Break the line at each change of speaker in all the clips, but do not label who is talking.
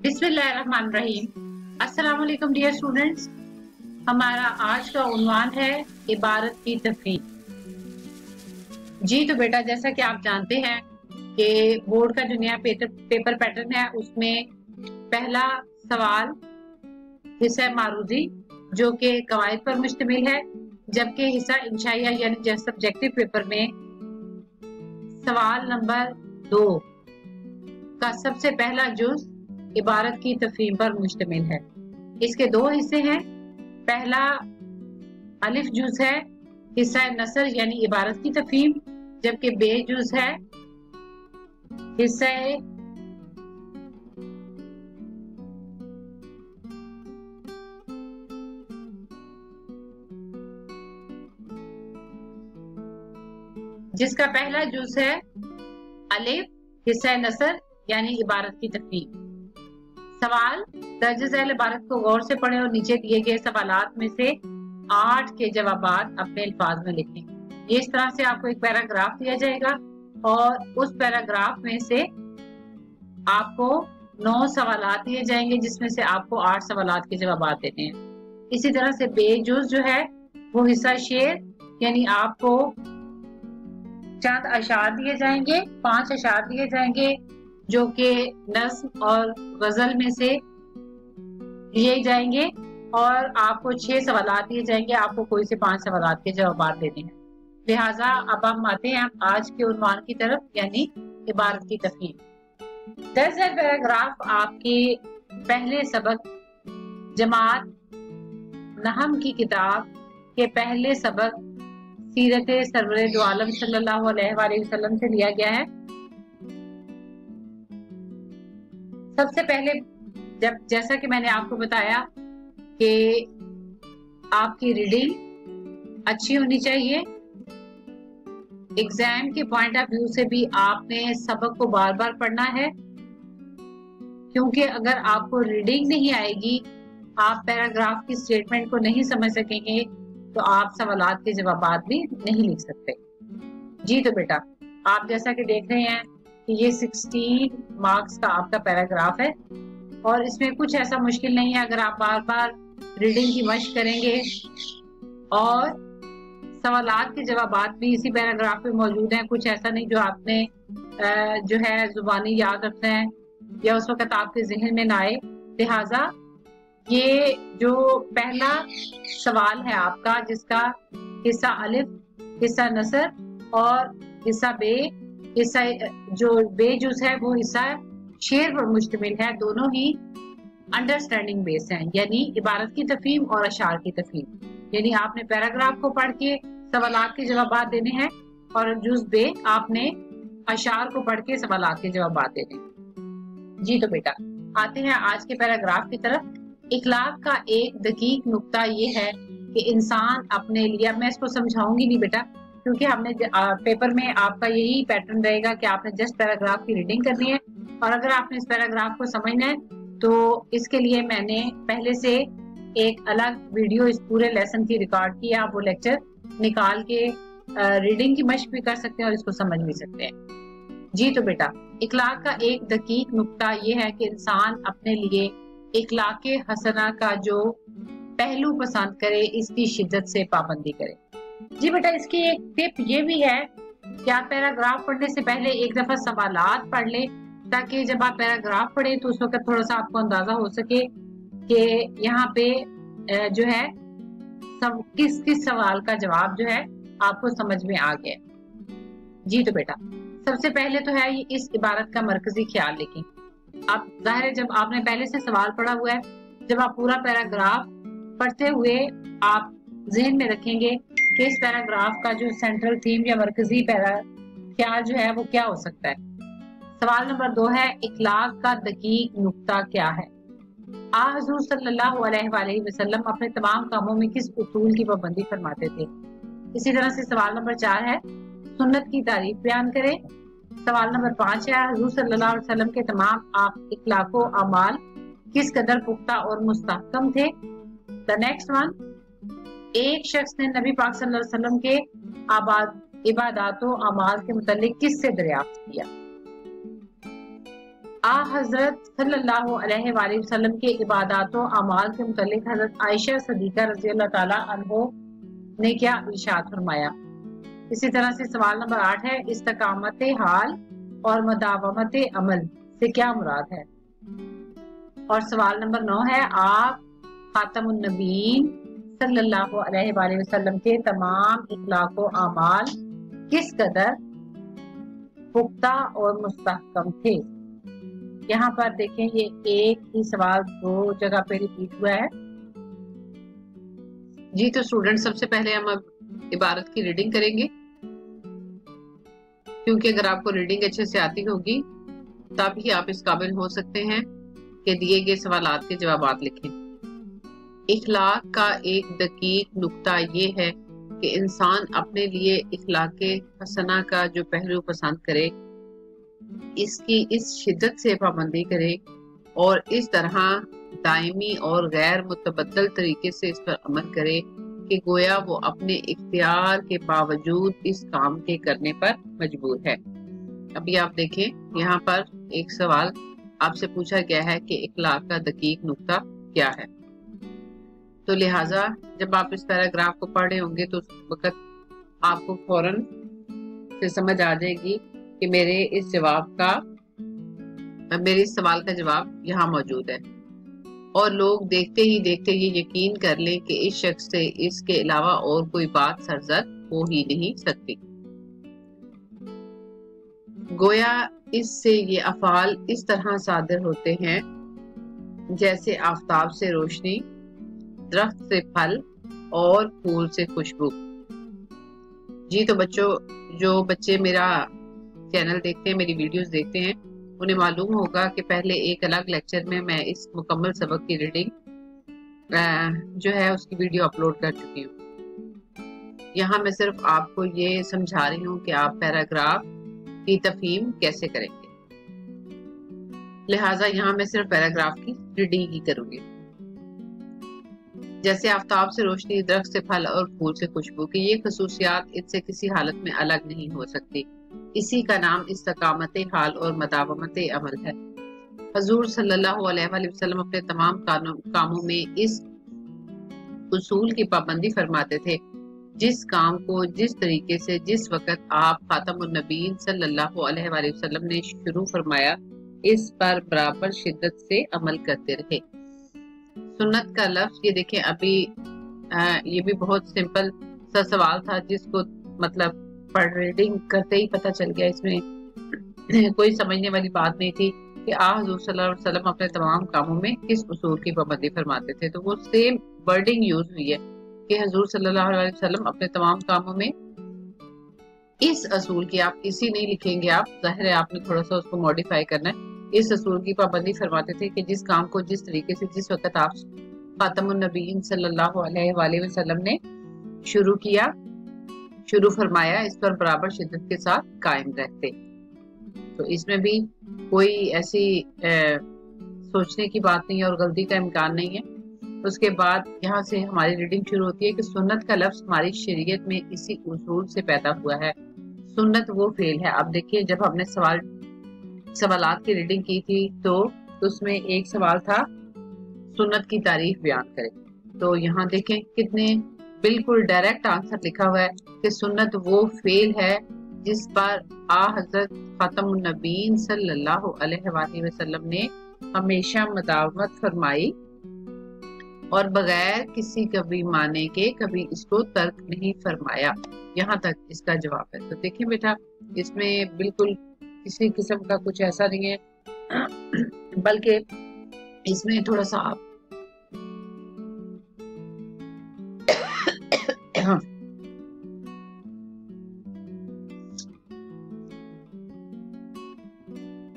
बिस्मिल्लाहिर्रहमानिर्रहीम। अस्सलाम वालेकुम डियर स्टूडेंट्स। हमारा आज का उन्वान है इबारत की तफहीम। जी तो बेटा, जैसा कि आप जानते हैं कि बोर्ड का जो नया पेपर पैटर्न है उसमें पहला सवाल हिस्सा मारूजी जो कि कवायद पर मुश्तमिल है, जबकि हिस्सा इंशाइया यानी सब्जेक्टिव पेपर में सवाल नंबर 2 का सबसे पहला जुज इबारत की तफहीम पर मुश्तमिल है। इसके दो हिस्से हैं। पहला अलिफ जुज है हिस्सा नसर यानी इबारत की तफहीम, जबकि बे जुज है हिस्सा जिसका पहला जुज है अलिफ हिस्सा नसर यानी इबारत की तफहीम। सवाल दर्ज झैल इबारत को गौर से पढ़ें और नीचे दिए गए सवालात में से 8 के जवाबात अपने अल्फाज में लिखें। ये इस तरह से आपको एक पैराग्राफ दिया जाएगा और उस पैराग्राफ में से आपको 9 सवालात दिए जाएंगे, जिसमें से आपको 8 सवालात के जवाबात देने हैं। इसी तरह से बेजुज जो है वो हिस्सा शेर यानी आपको चंद अशार दिए जाएंगे, 5 अशार दिए जाएंगे जो कि नज़्म और गजल में से लिए जाएंगे और आपको 6 सवालात दिए जाएंगे। आपको कोई से 5 सवालात के जवाब देने हैं। लिहाजा अब हम आते हैं आज के उन्वान की तरफ यानी इबारत की तफहीम। दर्ज झैल पैराग्राफ आपके पहले सबक जमात नहम की किताब के पहले सबक सीरत सरवरे दो आलम सल्लल्लाहु अलैहि वसल्लम से लिया गया है। सबसे पहले जैसा कि मैंने आपको बताया कि आपकी रीडिंग अच्छी होनी चाहिए। एग्जाम के पॉइंट ऑफ व्यू से भी आपने सबक को बार बार पढ़ना है, क्योंकि अगर आपको रीडिंग नहीं आएगी, आप पैराग्राफ की स्टेटमेंट को नहीं समझ सकेंगे, तो आप सवालात के जवाबात भी नहीं लिख सकते। जी तो बेटा, आप जैसा कि देख रहे हैं कि ये 16 मार्क्स का आपका पैराग्राफ है और इसमें कुछ ऐसा मुश्किल नहीं है। अगर आप बार बार रीडिंग की मशक करेंगे और सवालात के जवाबात भी इसी पैराग्राफ में मौजूद हैं, कुछ ऐसा नहीं जो आपने जो है जुबानी याद रखना है या उस वक्त आपके जहन में ना आए। लिहाजा ये जो पहला सवाल है आपका, जिसका हिस्सा अलिफ हिस्सा नसर और हिस्सा बे हिस्सा जो बेजुज है वो हिस्सा शेर पर मुश्तमिल है। दोनों ही अंडरस्टैंडिंग बेस हैं, यानी इबारत की तफहीम और अशार की तफहीम। यानी आपने पैराग्राफ को पढ़ के सवालात के जवाबात देने हैं और जुज बे आपने अशार को पढ़ के सवालात के जवाबात देने। जी तो बेटा, आते हैं आज के पैराग्राफ की तरफ। इखलाक का एक दकीक नुक्ता ये है कि इंसान अपने लिए, मैं इसको समझाऊंगी नहीं बेटा, क्योंकि हमने पेपर में आपका यही पैटर्न रहेगा कि आपने जस्ट पैराग्राफ की रीडिंग करनी है और अगर आपने इस पैराग्राफ को समझना है तो इसके लिए मैंने पहले से एक अलग वीडियो इस पूरे लेसन की रिकॉर्ड की है। आप वो लेक्चर निकाल के रीडिंग की मशक भी कर सकते हैं और इसको समझ भी सकते हैं। जी तो बेटा, इखलाक का एक दकीक नुक्ता ये है कि इंसान अपने लिए इखलाक हसना का जो पहलू पसंद करे, इसकी शिद्दत से पाबंदी करे। जी बेटा, इसकी एक टिप ये भी है कि आप पैराग्राफ पढ़ने से पहले एक दफा सवालात पढ़ ले, ताकि जब आप पैराग्राफ पढ़े तो उस वक्त थोड़ा सा आपको अंदाजा हो सके कि यहाँ पे जो है सब किस किस सवाल का जवाब जो है आपको समझ में आ गया। जी तो बेटा, सबसे पहले तो है ये इस इबारत का मरकजी ख्याल लिखें। अब जाहिर है जब आपने पहले से सवाल पढ़ा हुआ है, जब आप पूरा पैराग्राफ पढ़ते हुए आप जहन में रखेंगे कि इस पैराग्राफ का जो सेंट्रल थीम या मरकजी ख्याल जो है वो क्या हो सकता है। सवाल नंबर 2 है, इखलाक का दकीक नुक्ता क्या है। हुज़ूर सल्लल्लाहु अलैहि वसल्लम अपने तमाम कामों में किस उसूल की पाबंदी फरमाते थे। इसी तरह से सवाल नंबर 4 है, सुन्नत की तारीफ बयान करें। सवाल नंबर 5 है, हुज़ूर सल्लल्लाहु अलैहि वसल्लम के तमाम इखलाक व अमाल किस कदर पुख्ता और मुस्तहकम थे। द नेक्स्ट वन, एक शख्स ने नबी पाक सल्लल्लाहु अलैहि वसल्लम के इबादतों अमाल के मुतालिक किससे दरियाफ्त किया। आ हजरत सल्लल्लाहु अलैहि वसल्लम के इबादत व अमाल के मुतालिक हजरत आयशा सदीका रज़ी अल्लाह ताला अन्हो ने क्या इरशाद फरमाया। इसी तरह से सवाल नंबर 8 है, इस्तकामत हाल और मदावमत अमल से क्या मुराद है। और सवाल नंबर 9 है, आप खातमुन नबीन सल्लल्लाहु अलैहि वसल्लम के तमाम इखलाक व अमाल किस कदर पुख्ता और मुस्तहकम थे। यहाँ पर देखें, ये एक ही सवाल दो जगह पे रिपीट हुआ है।
जी तो स्टूडेंट, सबसे पहले हम अब इबारत की रीडिंग करेंगे, क्योंकि अगर आपको रीडिंग अच्छे से आती होगी तब ही आप इस काबिल हो सकते हैं कि दिए गए सवालात के जवाबात लिखें। इखलाक का एक दकीक नुक्ता ये है कि इंसान अपने लिए इखलाक हसना का जो पहलू पसंद करे, इसकी इस शिद्दत से पाबंदी करे और इस तरह दायमी और गैर मुतबद्दल तरीके से इस पर अमल करे कि गोया वो अपने इख्तियार के बावजूद इस काम के करने पर मजबूर है। अभी आप देखें, यहाँ पर एक सवाल आपसे पूछा गया है कि इखलाक का दकीक नुक्ता क्या है। तो लिहाजा जब आप इस पैराग्राफ को पढ़ रहे होंगे तो उस वक्त आपको फौरन से समझ आ जाएगी कि मेरे इस सवाल का जवाब यहाँ मौजूद है, और लोग देखते ही देखते ये यकीन कर लें कि इस शख्स से इसके अलावा और कोई बात सरजद हो ही नहीं सकती। गोया इससे ये अफाल इस तरह सादिर होते हैं जैसे आफताब से रोशनी, दरख्त से फल और फूल से खुशबू। जी तो बच्चों, जो बच्चे मेरा चैनल देखते हैं, मेरी वीडियोस देखते हैं, उन्हें मालूम होगा कि पहले एक अलग लेक्चर में मैं इस मुकम्मल सबक की रीडिंग जो है उसकी वीडियो अपलोड कर चुकी हूँ। यहाँ मैं सिर्फ आपको ये समझा रही हूँ कि आप पैराग्राफ की तफहीम कैसे करेंगे। लिहाजा यहाँ मैं सिर्फ पैराग्राफ की रीडिंग ही करूंगी। जैसे आफताब से रोशनी, दरख्त से फल और फूल से खुशबू की ये खसूसियात इससे किसी हालत में अलग नहीं हो सकती। इसी का नाम इस्तकामत हाल और मदावमत अमल है। हजूर सल्लल्लाहु अलैहि वसल्लम अपने तमाम कामों में इस उसूल की पाबंदी फरमाते थे। जिस काम को जिस तरीके से जिस वक़्त आप खातमुन नबीन सल्लल्लाहु अलैहि वसल्लम ने शुरू फरमाया, इस पर बराबर शिद्दत से अमल करते रहे। सुन्नत का लफ्ज ये देखें, अभी ये भी बहुत सिंपल सा सवाल था जिसको मतलब रीडिंग करते ही पता चल गया। इसमें कोई समझने वाली बात नहीं थी कि हजूर सल्लल्लाहु अलैहि वसल्लम अपने तमाम कामों में किस उसूल की पाबंदी फरमाते थे। तो वो सेम वर्डिंग यूज हुई है कि हजूर सल्लल्लाहु अलैहि वसल्लम अपने तमाम कामों में इस असूल की, आप इसी नहीं लिखेंगे, आप जाहिर है आपने थोड़ा सा उसको मॉडिफाई करना है। इस असूल की पाबंदी फरमाते थे कि जिस काम को जिस तरीके से जिस वक्त आप खातमुन नबीन सल्लल्लाहु अलैहि वसल्लम ने शुरू फरमाया, इस पर बराबर शिद्दत के साथ कायम रहते। तो इसमें भी कोई ऐसी सोचने की बात नहीं है और गलती का इम्कान नहीं है। उसके बाद यहाँ से हमारी रीडिंग शुरू होती है कि सुन्नत का लफ्ज हमारी शरीयत में इसी उसूल से पैदा हुआ है। सुन्नत वो फेल है। अब देखिए, जब हमने सवालात की रीडिंग की थी तो उसमें एक सवाल था सुन्नत की तारीफ बयान करें। तो यहाँ देखें कितने बिल्कुल डायरेक्ट आंसर लिखा हुआ है कि सुन्नत वो फेल है जिस पर हजरत खातमुन नबीन सल्लल्लाहु अलैहि वसल्लम ने हमेशा मदावमत फरमाई और बगैर किसी कभी माने के कभी इसको तर्क नहीं फरमाया। यहाँ तक इसका जवाब है। तो देखिए बेटा, इसमें बिल्कुल किसी किस्म का कुछ ऐसा नहीं है, बल्कि इसमें थोड़ा सा आप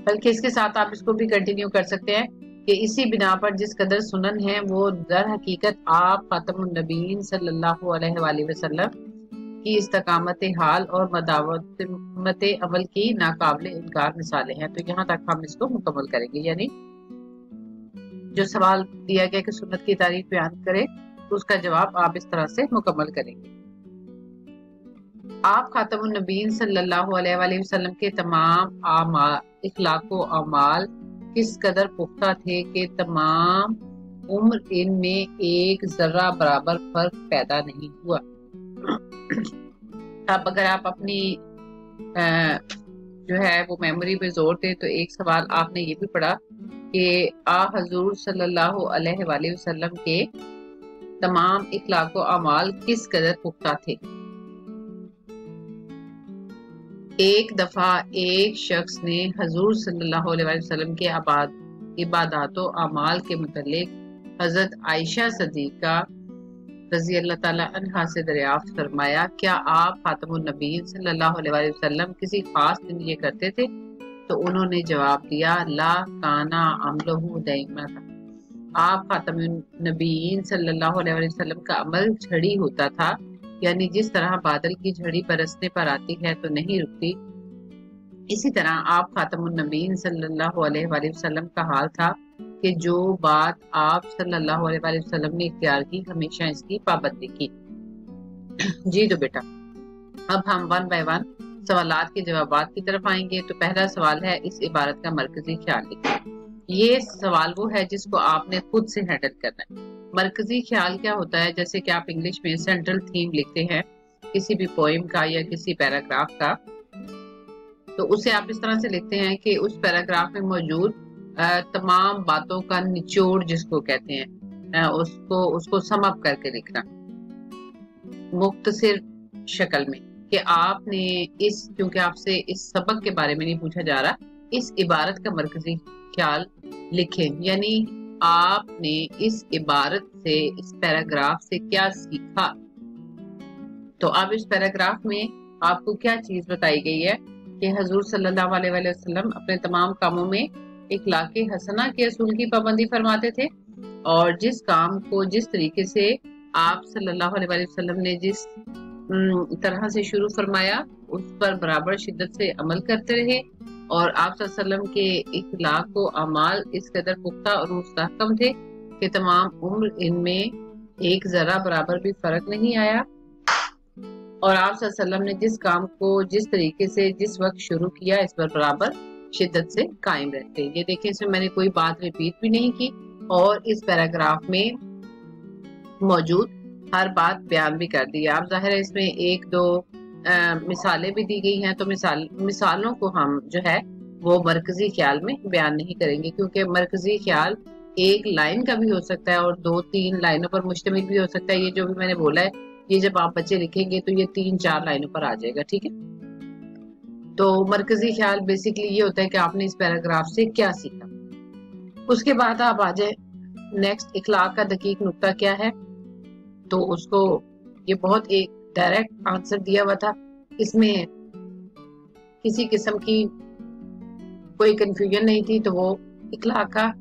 बल्कि इसके साथ आप इसको भी कंटिन्यू कर सकते हैं कि इसी बिना पर जिस कदर सुनन है वो दर हकीकत आप खातमुन नबीन सल्लल्लाहु अलैहि वसल्लम की इस्तकामत हाल और मदावमत अमल की नाकाबिले इनकार मिसालें हैं। तो यहाँ तक हम इसको मुकम्मल करेंगे, यानी जो सवाल दिया गया कि सुन्नत की तारीफ बयान करें, उसका जवाब आप इस तरह से मुकम्मल करेंगे। आप खातमुन नबीन सल्लल्लाहु अलैहि वसल्लम के तमाम इखलाक व अमाल किस कदर पुख्ता थे कि तमाम उम्र इनमें एक जर्रा बराबर फर्क पैदा नहीं हुआ। अब अगर आप अपनी जो है वो मेमोरी पे जोर दें तो एक सवाल आपने ये भी पढ़ा कि हजूर सल्लल्लाहु अलैहि वसल्लम के तमाम इखलाक व अमाल किस कदर पुख्ता थे। एक दफा एक शख्स ने हजूर सल्लल्लाहु अलैहि वसल्लम के इबादत व अमाल के मुतालिक हजरत आयशा सदीका रजी अल्लाह ताला अन्हा से दरियाफ्त फरमाया, क्या आप खातमुन नबीय्यीन सल्लल्लाहु अलैहि वसल्लम किसी खास दिन ये करते थे? तो उन्होंने जवाब दिया, ला काना अमलहु दैमा। आप खातमुन नबीय्यीन सल्लल्लाहु अलैहि वसल्लम का अमल झड़ी होता था, यानी जिस तरह बादल की झड़ी बरसने पर आती है तो नहीं रुकती, इसी तरह आप खातमुन नबीय्यीन सल्लल्लाहु अलैहि वसल्लम का हाल था कि जो बात आप सल्लल्लाहु अलैहि वसल्लम ने इख्तियार की हमेशा इसकी पाबंदी की। जी तो बेटा, अब हम वन बाय वन सवालात के जवाबात की तरफ आएंगे। तो पहला सवाल है, इस इबारत का मरकजी ख्याल लिखिए। ये सवाल वो है जिसको आपने खुद से हैंडल करना है। मरकजी ख्याल क्या होता है? जैसे कि आप इंग्लिश में सेंट्रल थीम लिखते हैं किसी भी पोएम का या किसी पैराग्राफ का, तो उसे आप इस तरह से लिखते हैं कि उस पैराग्राफ में मौजूद तमाम बातों का निचोड़ जिसको कहते हैं उसको सम अप करके लिखना मुख्तसर शक्ल में, कि आपने क्योंकि आपसे इस सबक के बारे में नहीं पूछा जा रहा, इस इबारत का मरकजी ख्याल लिखें, यानी आपने इस इबारत से, इस पैराग्राफ से क्या सीखा। तो अब इस पैराग्राफ में आपको क्या चीज बताई गई है कि हजूर सल्लल्लाहु अलैहि वसल्लम अपने तमाम कामों में इखलाके हसना के असूल की पाबंदी फरमाते थे, और जिस काम को जिस तरीके से आप सल्लल्लाहु अलैहि वसल्लम ने जिस तरह से शुरू फरमाया उस पर बराबर शिद्दत से अमल करते रहे, और आप सल्लल्लाहु अलैहि वसल्लम के इखलाक व अमाल इस कदर पुख्ता और मुस्तहकम थे कि तमाम उम्र इनमें एक जरा बराबर भी फर्क नहीं आया, और आप सल्लल्लाहु अलैहि वसल्लम ने जिस काम को जिस तरीके से जिस वक्त शुरू किया इस पर बराबर शिद्दत से कायम रहते। ये देखें, इसमें मैंने कोई बात रिपीट भी नहीं की, और इस पैराग्राफ में मौजूद हर बात बयान भी कर दी। आप जाहिर है इसमें एक दो मिसालें भी दी गई हैं, तो मिसालों को हम जो है वो मरकजी ख्याल में बयान नहीं करेंगे, क्योंकि मरकजी ख्याल एक लाइन का भी हो सकता है और 2-3 लाइनों पर मुश्तमिल भी हो सकता है। ये जो भी मैंने बोला है, ये जब आप बच्चे लिखेंगे तो ये 3-4 लाइनों पर आ जाएगा, ठीक है। तो मरकजी ख्याल बेसिकली ये होता है कि आपने इस पैराग्राफ से क्या सीखा। उसके बाद आप आ जाए नेक्स्ट, इखलाक का दकीक नुक्ता क्या है। तो उसको ये बहुत एक डायरेक्ट आंसर दिया हुआ था, इसमें किसी किस्म की कोई कंफ्यूजन नहीं थी, तो वो इखलाक का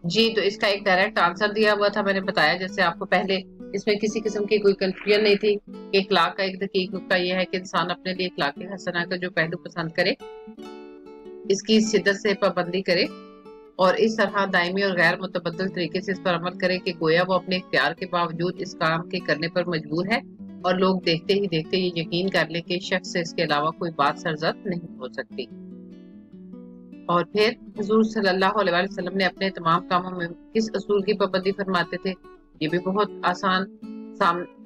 जी, तो इसका एक डायरेक्ट आंसर दिया हुआ था। मैंने बताया जैसे आपको पहले, इसमें किसी किस्म की कोई कंफ्यूजन नहीं थी कि इखलाक का एक दकीक नुक्ता यह है कि इंसान अपने लिए इखलाक हसना का जो पहलू पसंद करे इसकी शिद्दत से पाबंदी करे, और इस तरह दायमी और गैर मुतबद्दल तरीके से इस पर अमल करे कि गोया वो अपने इख्तियार के बावजूद इस काम के करने पर मजबूर है, और लोग देखते ही देखते ये यकीन कर ले कि शख्स से इसके अलावा कोई बात सरजद नहीं हो सकती। और फिर हुजूर सल्लल्लाहु अलैहि वसल्लम ने अपने तमाम कामों में किस असूल की पाबंदी फरमाते थे? ये भी बहुत आसान,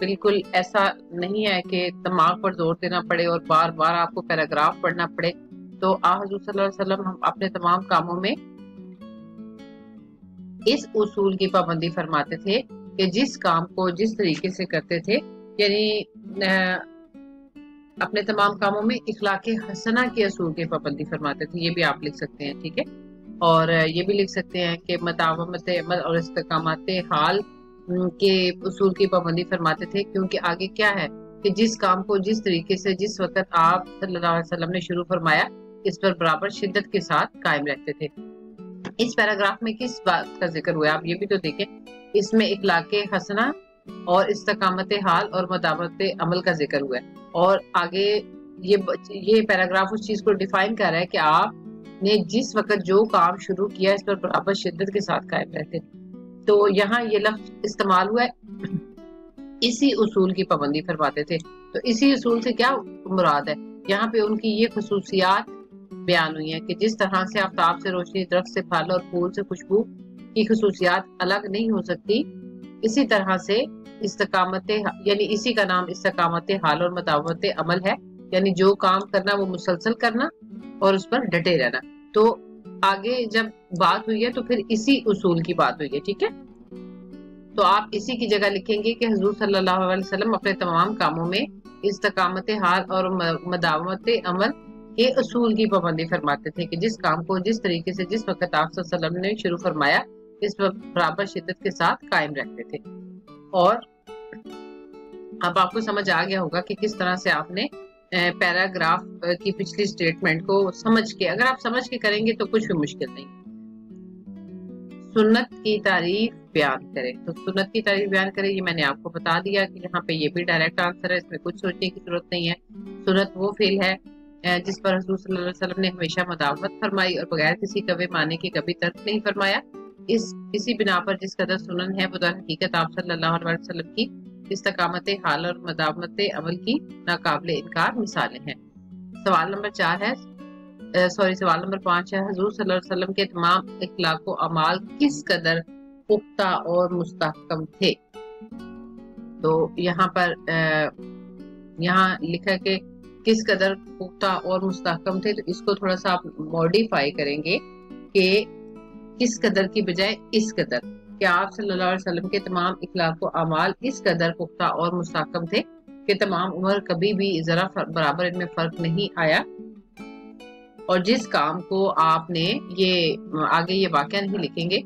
बिल्कुल ऐसा नहीं है कि दिमाग पर जोर देना पड़े और बार बार आपको पैराग्राफ पढ़ना पड़े। तो हुजूर सल्लल्लाहु अलैहि वसल्लम हम अपने तमाम कामों में इस उसूल की पाबंदी फरमाते थे कि जिस काम को जिस तरीके से करते थे, यानी अपने तमाम कामों में इखलाके हसना के असूल की पाबंदी फरमाते थे। ये भी आप लिख सकते हैं, ठीक है। और ये भी लिख सकते हैं कि मतावमत अमल और इस्तिकामत हाल के उसूल की पाबंदी फरमाते थे, क्योंकि आगे क्या है कि जिस काम को जिस तरीके से जिस वक्त आप सल्लल्लाहु अलैहि वसल्लम ने शुरू फरमाया इस पर बराबर शिद्दत के साथ कायम रहते थे। इस पैराग्राफ में किस बात का जिक्र हुआ, आप ये भी तो देखें, इसमें इखलाके हसना और इस्तिकामत हाल और मदावत अमल का जिक्र हुआ है, और आगे ये पैराग्राफ उस चीज को डिफाइन कर रहा है कि आपने जिस वक्त जो काम शुरू किया इस पर बराबर शिद्दत के साथ कायम रहते। तो यहाँ ये लफ्ज इस्तेमाल हुआ है, इसी उसूल की पाबंदी फरमाते थे। तो इसी उसूल से क्या मुराद है یہاں پہ ان کی یہ خصوصیات بیان ہوئی ہیں کہ جس طرح سے آفتاب سے روشنی، درخت سے پھل اور پھول سے خوشبو کی خصوصیات الگ نہیں ہو سکتی، اسی طرح سے استقامت یعنی اسی کا نام استقامت حال اور مداومت عمل ہے، یعنی جو کام کرنا وہ مسلسل کرنا اور اس پر ڈٹے رہنا۔ تو آگے جب بات ہوئی ہے تو پھر اسی اصول کی بات ہوئی ہے، ٹھیک ہے۔ تو آپ اسی کی جگہ لکھیں گے کہ حضور صلی اللہ علیہ وسلم اپنے تمام کاموں میں استقامت حال اور مداومت عمل کے اصول کی پابندی فرماتے تھے کہ جس کام کو جس طریقے سے جس وقت آپ صلی اللہ علیہ وسلم نے شروع فرمایا اس پر برابر شدت کے ساتھ قائم رکھتے تھے۔ اور اب آپ کو سمجھ آ گیا ہوگا کہ کس طرح سے آپ نے پیراگراف کی پچھلی سٹیٹمنٹ کو سمجھ کے، اگر آپ سمجھ کے کریں گے تو کچھ بھی مشکل نہیں۔ سنت کی تعریف بیان کرے، تو سنت کی تعریف بیان کرے یہ میں نے آپ کو بتا دیا کہ یہاں پہ یہ بھی ڈائریکٹ آنسر ہے، اس میں کچھ سوچنے کی ضرورت نہیں ہے۔ سنت وہ فعل ہے جس پر حضور صلی اللہ علیہ وسلم نے ہمیشہ مداومت فرمائی اور بغیر کسی کبھی معنی کے کبھی ترک نہیں فرمایا۔ اسی بنا پر جس قدر سنن ہے وہ در حقیقت آپ صلی اللہ علیہ وسلم کی استقامت حال اور مداومت عمل کی ناقابل انکار مثالیں ہیں۔ سوال نمبر 5 ہے حضور صلی اللہ علیہ وسلم کے تمام اخلاق و اعمال کس قدر پختہ اور مستحکم تھے؟ تو یہاں پر یہاں لکھا کہ کس قدر پختہ اور مستحکم تھے، تو اس کو تھوڑا سا آپ موڈیفائی کریں گے کہ کس قدر کی بجائے اس قدر، کہ آپ صلی اللہ علیہ وسلم کے تمام اخلاق و اعمال اس قدر پختہ اور مستحکم تھے کہ تمام عمر کبھی بھی ذرا برابر ان میں فرق نہیں آیا۔ اور جس کام کو آپ نے آگے یہ واقعہ نہیں لکھیں گے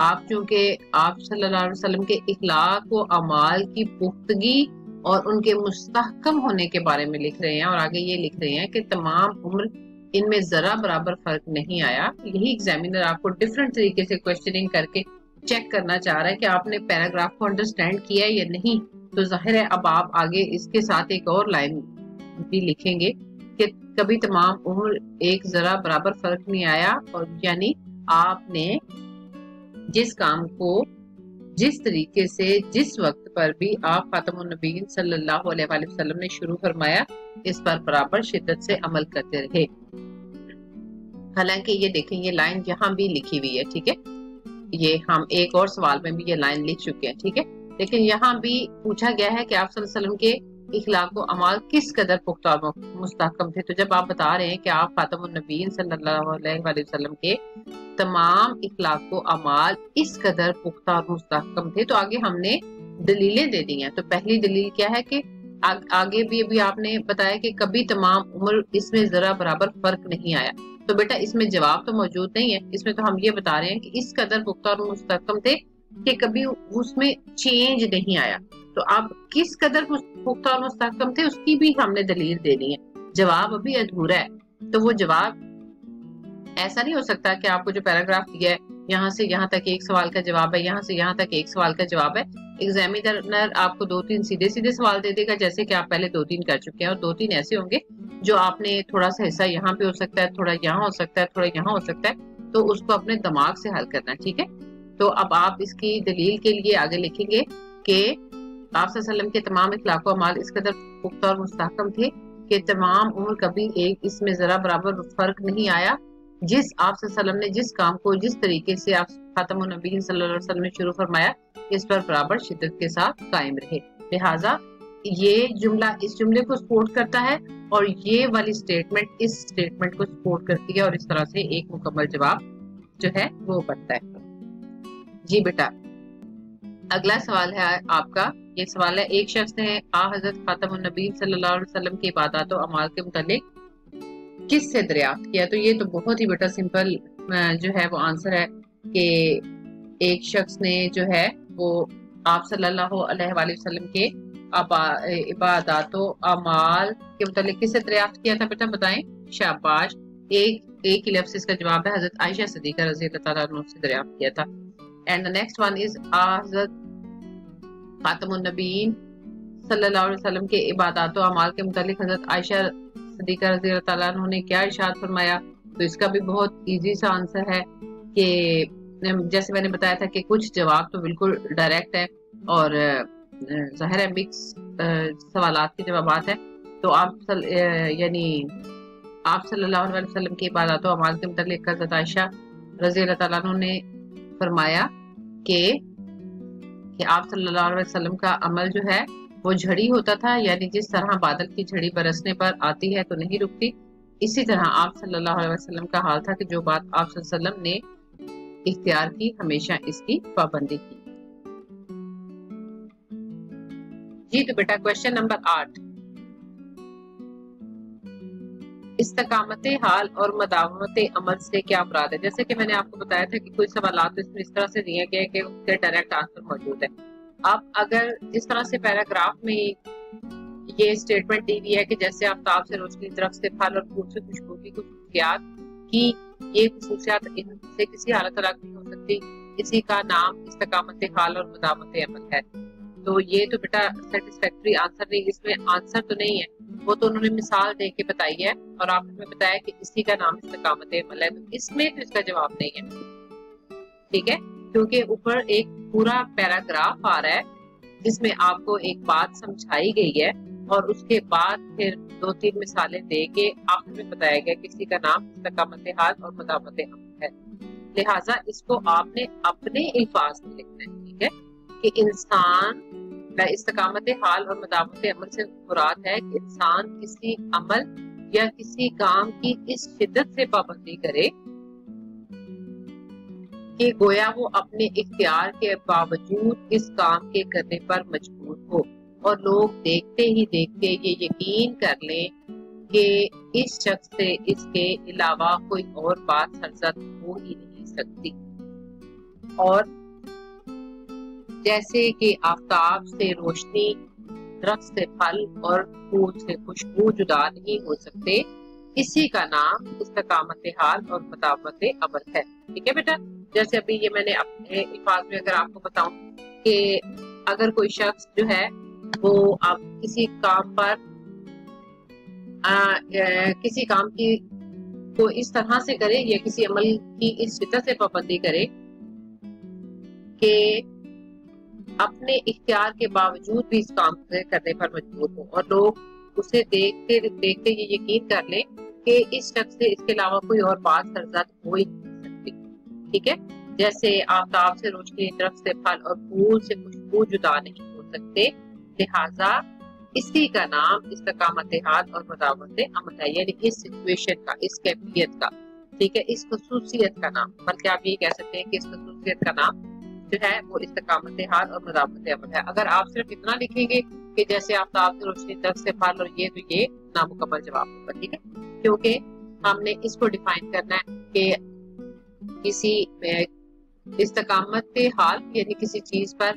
آپ، چونکہ آپ صلی اللہ علیہ وسلم کے اخلاق و اعمال کی پختگی اور ان کے مستحکم ہونے کے بارے میں لکھ رہے ہیں، اور آگے یہ لکھ رہے ہیں کہ تمام عمر ان میں ذرا برابر فرق نہیں آیا۔ یہی ایگزامینر آپ کو ڈفرینٹ طریقے سے کوشچننگ کر کے چیک کرنا چاہ رہا ہے کہ آپ نے پیراگراف کو انڈرسٹینڈ کیا ہے یا نہیں۔ تو ظاہر ہے اب آپ آگے اس کے ساتھ ایک اور لائن بھی لکھیں گے کہ کبھی تمام عمر ایک ذرا برابر فرق نہیں آیا، اور یعنی آپ نے جس کام کو جس طریقے سے جس وقت پر بھی آپ خاتم النبیین صلی اللہ علیہ وآلہ وسلم نے شروع فرمایا اس پر برابر شدت سے عمل کرتے رہے۔ حالانکہ یہ دیکھیں یہ لائن یہاں بھی لکھی ہوئی ہے، ٹھیک ہے، یہ ہم ایک اور سوال میں بھی یہ لائن لکھ چکے ہیں، ٹھیک ہے، لیکن یہاں بھی پوچھا گیا ہے کہ آپ صلی اللہ علیہ وسلم کے اخلاق و اعمال کس قدر پختہ اور مستحکم تھے۔ تو جب آپ بتا رہے ہیں کہ آپ خاتم النبیین صلی اللہ علیہ وآلہ وسلم کے تمام اخلاق و اعمال اس قدر پختہ اور مستحکم تھے، تو آگے ہم نے دلیلیں دے دی ہیں۔ تو پہلی دلیل کیا ہے کہ آگے بھی ابھی آپ نے بتایا کہ کبھی تمام عمر اس میں ذرا برابر فرق نہیں آیا، تو بیٹا اس میں جواب تو موجود نہیں ہے، اس میں تو ہم یہ بتا رہے ہیں کہ اس قدر پختہ اور مستحکم تھے کہ کبھی اس میں چینج نہیں آیا۔ تو آپ کس قدر پختہ اور مستحکم تھے اس کی بھی ہم نے دلیل دے دی ہے، جواب ابھی ادھورا ہے۔ تو وہ جواب ایسا نہیں ہو سکتا کہ آپ کو جو پیراگراف دیا ہے یہاں سے یہاں تک ایک سوال کا جواب ہے، یہاں سے یہاں تک ایک سوال کا جواب ہے۔ ایگزامینر آپ کو 2-3 سیدھے سوال دے دے گا، جیسے کہ آپ پہلے 2-3 کر چکے ہیں، اور 2-3 ایسے ہوں گے جو آپ نے تھوڑا سا حصہ یہاں پہ ہو سکتا ہے، تھوڑا یہاں ہو سکتا ہے، تھوڑا یہاں ہو سکتا ہے، تو اس کو اپنے دماغ سے حل کرنا ہے، ٹھیک ہے۔ تو اب آپ اس کی دلیل کے لیے آگے لکھیں گے کہ آپ صلی اللہ علیہ وسلم کے تمام اخلاق و اعمال اس قدر پختہ اور مستحکم تھے کہ تمام عمر کبھی ایک اس میں ذرا برابر فرق نہیں آیا۔ جس آپ صلی اللہ علیہ وسلم نے جس کام کو جس طریقے سے آپ خاتم النبیین صلی اللہ علیہ وسلم نے شروع فرمایا اس پر برابر شدت کے ساتھ قائم رہے۔ لہٰذا یہ جملہ اس جملے کو سپورٹ کرتا ہے، اور یہ والی سٹیٹمنٹ اس سٹیٹمنٹ کو سپورٹ کرتی ہے، اور اس طرح سے ایک مکمل جواب جو ہے وہ بنتا ہے۔ جی بیٹا اگلا سوال ہے آپ کا، یہ سوال ہے ایک شخص نے حضرت خاتم النبیین صلی اللہ علیہ وسلم کی عبادات و اعمال کے متعلق کس سے دریافت کیا؟ تو یہ تو بہت ہی بیٹا سمپل جو ہے وہ آنسر ہے کہ ایک شخص نے جو ہے وہ آپ صلی اللہ علیہ وآلہ وسلم کے عبادات و اعمال کے متعلق کس سے دریافت کیا تھا بیٹا؟ بتائیں، شاباش، ایک ہی لفظ اس کا جواب ہے، حضرت عائشہ صدیقہ رضی اللہ تعالیٰ عنہ سے دریافت کیا تھا۔ And the next one is حضرت خاتم النبیین صلی اللہ علیہ وسلم کے عبادات و اعمال کے متعلق حضرت عائشہ صدیقہ رضی اللہ تعالیٰ عنہ نے کیا ارشاد فرمایا؟ تو اس کا بھی بہت ایزی سا آنسر ہے کہ جیسے میں نے بتایا تھا کہ کچھ جواب تو بالکل ڈائریکٹ ہے اور ظاہر ہے مکس سوالات کے جوابات ہیں۔ تو یعنی آپ صلی اللہ علیہ وسلم کی عبادات و اعمال کے متعلق حضرت عائشہ رضی اللہ تعالیٰ عنہ نے فرمایا کہ آپ صلی اللہ علیہ وسلم کا عمل جو ہے وہ جھڑی ہوتا تھا، یعنی جس طرح بادل کی جھڑی برسنے پر آتی ہے تو نہیں رکتی، اسی طرح آپ صلی اللہ علیہ وسلم کا حال تھا کہ جو بات آپ صلی اللہ علیہ وسلم نے اختیار کی ہمیشہ اس کی پابندی کی۔ جی تو بیٹا کوشچن نمبر 8، استقامت حال اور مداومت عمل سے کیا مراد ہے؟ جیسے کہ میں نے آپ کو بتایا تھا کہ کوئی سوالات اس میں اس طرح سے دیے گئے کہ اس کے ڈائریکٹ آنسر موجود ہے۔ اب اگر جس طرح سے پیراگراف میں یہ اسٹیٹمنٹ دی ہوئی ہے کہ جیسے آفتاب سے روشنی، درخت سے پھل اور پھول سے خوشبو کی خصوصیات کی یہ خصوصیات ان سے کسی حالت الگ نہیں ہو سکتی، اسی کا نام استقامت حال اور مداومت عمل ہے۔ تو یہ تو بیٹا سیٹسفیکٹری آنسر نہیں، اس میں آنسر تو نہیں ہے، وہ تو انہوں نے مثال دے کے بتائی ہے اور آپ نے بتایا کہ اسی کا نام استقامت عمل ہے، تو اس میں تو اس کا جواب نہیں ہے، ٹھیک ہے، کیونکہ اوپر ایک پورا پیراگراف آ رہا ہے جس میں آپ کو ایک بات سمجھائی گئی ہے اور اس کے بعد پھر 2-3 مثالیں دے کے آخر میں بتایا گیا کہ اسی کا نام استقامت حال اور مداومت عمل ہے، لہٰذا اس کو آپ نے اپنے الفاظ میں لکھنا ہے، ٹھیک ہے، کہ انسان استقامت حال اور مداومت عمل سے مراد ہے کہ انسان کسی عمل یا کسی کام کی اس شدت سے پابندی کرے کہ گویا وہ اپنے اختیار کے باوجود اس کام کے کرنے پر مجبور ہو اور لوگ دیکھتے ہی دیکھتے یہ یقین کر لیں کہ اس شخص سے اس کے علاوہ کوئی اور بات سرزد ہو ہی نہیں سکتی، اور جیسے کہ آفتاب سے روشنی، درخت سے پھل اور پھول سے خوشبو جدا نہیں ہو سکتے، اسی کا نام استقامت حال اور مداومت عمل ہے، ٹھیک ہے بیٹا۔ جیسے ابھی یہ میں نے اپنے الفاظ میں اگر آپ کو بتاؤں کہ اگر کوئی شخص جو ہے وہ آپ کسی کام پر کسی کام کی کو اس طرح سے کرے یا کسی عمل کی اس شدت سے پابندی کرے کہ اپنے اختیار کے باوجود بھی اس کام سے کرنے پر مجبور ہو اور لوگ اسے دیکھتے دیکھتے یہ یقین کر لیں کہ اس شخص سے اس کے علاوہ کوئی اور بات سرزد ہو ہی نہیں سکتی، ٹھیک ہے، جیسے آفتاب سے روشنی، درخت سے پھل اور پھول سے خوشبو جدا نہیں ہو سکتے، لہٰذا اسی کا نام استقامت حال اور مداومت عمل ہے، یعنی اس سچویشن کا، اس کیفیت کا، ٹھیک ہے، اس خصوصیت کا نام، بلکہ آپ یہ کہہ سکتے ہیں کہ اس خصوصیت کا نام جو ہے وہ استقامت حال اور مداومت عمل ہے۔ اگر آپ صرف اتنا لکھیں گے کہ جیسے آفتاب سے روشنی، درخت سے پھل اور یہ، تو یہ نامکمل جواب ہوگا، ٹھیک ہے، کیونکہ ہم نے اس کو ڈیفائن کرنا ہے کہ کسی استقامت حال یعنی کسی چیز پر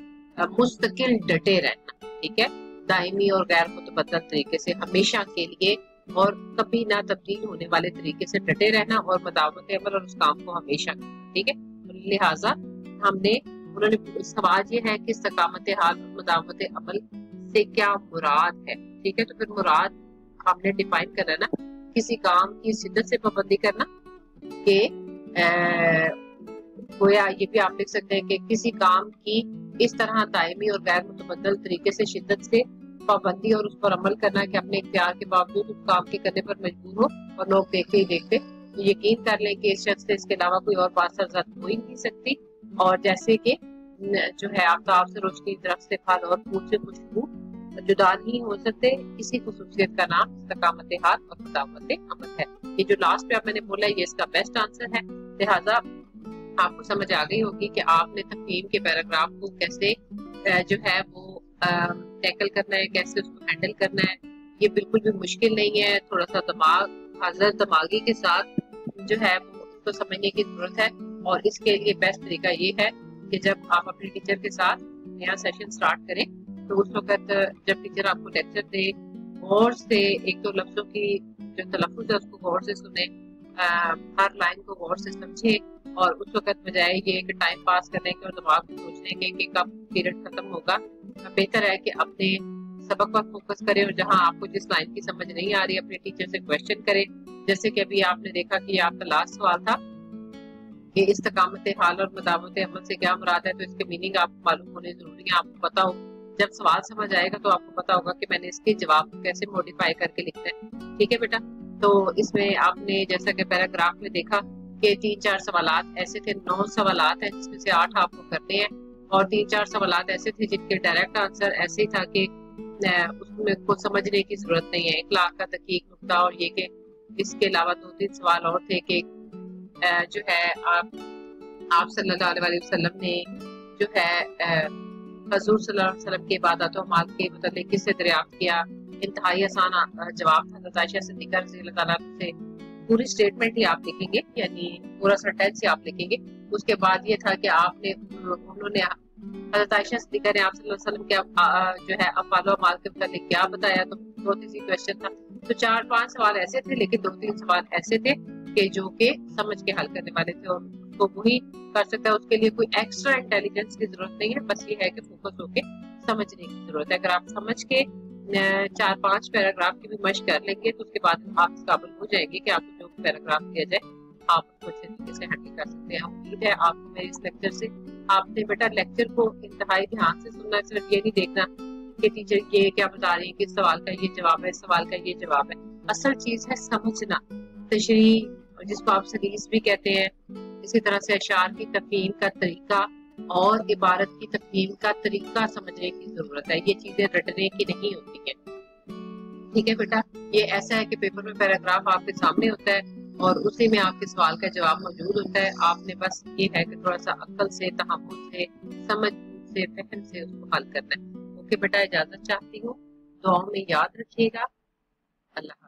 مستقل ڈٹے رہنا، ٹھیک ہے، دائمی اور غیر متبدل طریقے سے ہمیشہ کے لیے اور کبھی نہ تبدیل ہونے والے طریقے سے ڈٹے رہنا، اور مداومت عمل اور اس کام کو ہمیشہ، ٹھیک ہے، لہٰذا ہم نے انہوں نے سوال یہ ہے کہ استقامت حال اور مداومت عمل سے کیا مراد ہے، ٹھیک ہے، تو پھر مراد ہم نے ڈیفائن کرنا نا، کسی کام کی شدت سے پابندی کرنا، کہ گویا یہ بھی آپ لکھ سکتے ہیں کہ کسی کام کی اس طرح دائمی اور غیر متبدل طریقے سے شدت سے پابندی اور اس پر عمل کرنا کہ اپنے اختیار کے باوجود اس کام کے کرنے پر مجبور ہو اور لوگ دیکھتے ہی دیکھتے یقین کر لیں کہ اس شخص سے اس کے علاوہ کوئی اور بات سرزد ہو ہی نہیں سکتی، اور جیسے کہ جو ہے آفتاب سے روشنی، درخت سے پھل اور پھول سے خوشبو جدا نہیں ہو سکتے، اسی خصوصیت کا نام استقامت حال اور مداومت عمل ہے۔ یہ جو لاسٹ پہ آپ میں نے بولا یہ اس کا بیسٹ آنسر ہے، لہٰذا آپ کو سمجھ آ گئی ہوگی کہ آپ نے تقویم کے پیراگراف کو کیسے جو ہے وہ ٹیکل کرنا ہے، کیسے اس کو ہینڈل کرنا ہے، یہ بالکل بھی مشکل نہیں ہے، تھوڑا سا حاضر دماغی کے ساتھ جو ہے وہ اس کو سمجھنے کی ضرورت ہے، اور اس کے لیے بیسٹ طریقہ یہ ہے کہ جب آپ اپنے ٹیچر کے ساتھ نیا سیشن سٹارٹ کریں تو اس وقت جب ٹیچر آپ کو لیکچر دے غور سے ایک دو لفظوں کی جو تلفظ ہے اس کو غور سے سنیں، ہر لائن کو غور سے سمجھیں، اور اس وقت بجائے یہ کہ ٹائم پاس کرنے کے اور دماغ کو سوچنے کے کہ کب پیریڈ ختم ہوگا، بہتر ہے کہ اپنے سبق پر فوکس کریں، اور جہاں آپ کو جس لائن کی سمجھ نہیں آ رہی اپنے ٹیچر سے کویشچن کریں، جیسے کہ ابھی آپ نے دیکھا کہ یہ آپ کا لاسٹ سوال تھا کہ استقامت حال اور مداومت عمل سے کیا مراد ہے، تو اس کے میننگ آپ کو معلوم ہونے ضروری ہے، آپ کو پتا ہو جب سوال سمجھ آئے گا تو آپ کو پتا ہوگا کہ میں نے اس کے جواب کو کیسے موڈیفائی کر کے لکھنا ہے. ٹھیک ہے بیٹا. تو اس میں آپ نے جیسا کہ پیراگراف میں دیکھا کہ 3-4 سوالات ایسے تھے، 9 سوالات ہیں جس میں سے 8 آپ کو کرنے ہیں، اور 3-4 سوالات ایسے تھے جن کے ڈائریکٹ آنسر ایسے ہی تھا کہ اس میں کو سمجھنے کی ضرورت نہیں ہے. اخلاق کا دقیق نقطہ، اور یہ کہ اس کے علاوہ 2-3 سوال اور تھے کہ جو ہے آپ صلی اللہ علیہ وسلم نے جو ہے حضور صلی اللہ علیہ وسلم کے عبادات و اعمال کے متعلق کس سے دریافت کیا. انتہائی آسان جواب تھا. حضرت عائشہ صدیقہ رضی اللہ تعالیٰ عنہ سے پوری اسٹیٹمنٹ ہی آپ لکھیں گے، یعنی پورا سینٹینس ہی آپ لکھیں گے. اس کے بعد یہ تھا کہ آپ نے انہوں نے حضرت عائشہ صدیقہ نے آپ صلی اللہ علیہ وسلم کے جو ہے افعال و اعمال کے متعلق کیا بتایا. تو بہت ایزی کویسچن تھا. تو 4-5 سوال ایسے تھے، لیکن 2-3 سوال ایسے تھے کہ جو کہ سمجھ کے حل کرنے والے تھے، اور اس کو وہی کر سکتا ہے. اس کے لیے کوئی ایکسٹرا انٹیلیجنس کی ضرورت نہیں ہے، بس یہ ہے کہ فوکس ہو کے سمجھنے کی ضرورت ہے. اگر آپ سمجھ کے 4-5 پیراگراف کی بھی مشق کر لیں گے تو اس کے بعد آپ اس قابل ہو جائیں گے کہ آپ کو جو پیراگراف دیا جائے آپ اس کو اچھے طریقے سے ہینڈل کر سکتے ہیں. امید ہے آپ کو میرے اس لیکچر سے، آپ نے بیٹا لیکچر کو انتہائی دھیان سے سننا ہے. صرف یہ نہیں دیکھنا کہ ٹیچر یہ کیا بتا رہی ہے کہ اس سوال کا یہ جواب ہے، اس سوال کا یہ جواب ہے. اصل چیز ہے سمجھنا. تشریح جس کو آپ سلیس بھی کہتے ہیں، اسی طرح سے اشعار کی تفہیم کا طریقہ اور عبارت کی تفہیم کا طریقہ سمجھنے کی ضرورت ہے. یہ چیزیں رٹنے کی نہیں ہوتی ہیں. ٹھیک ہے بیٹا. یہ ایسا ہے کہ پیپر میں پیراگراف آپ کے سامنے ہوتا ہے اور اسی میں آپ کے سوال کا جواب موجود ہوتا ہے. آپ نے بس یہ ہے کہ تھوڑا سا عقل سے، تحمل سے، سمجھ سے، فہم سے اس کو حل کرنا ہے. اوکے بیٹا، اجازت چاہتی ہوں. دعاؤں میں یاد رکھیے گا. اللہ حافظ.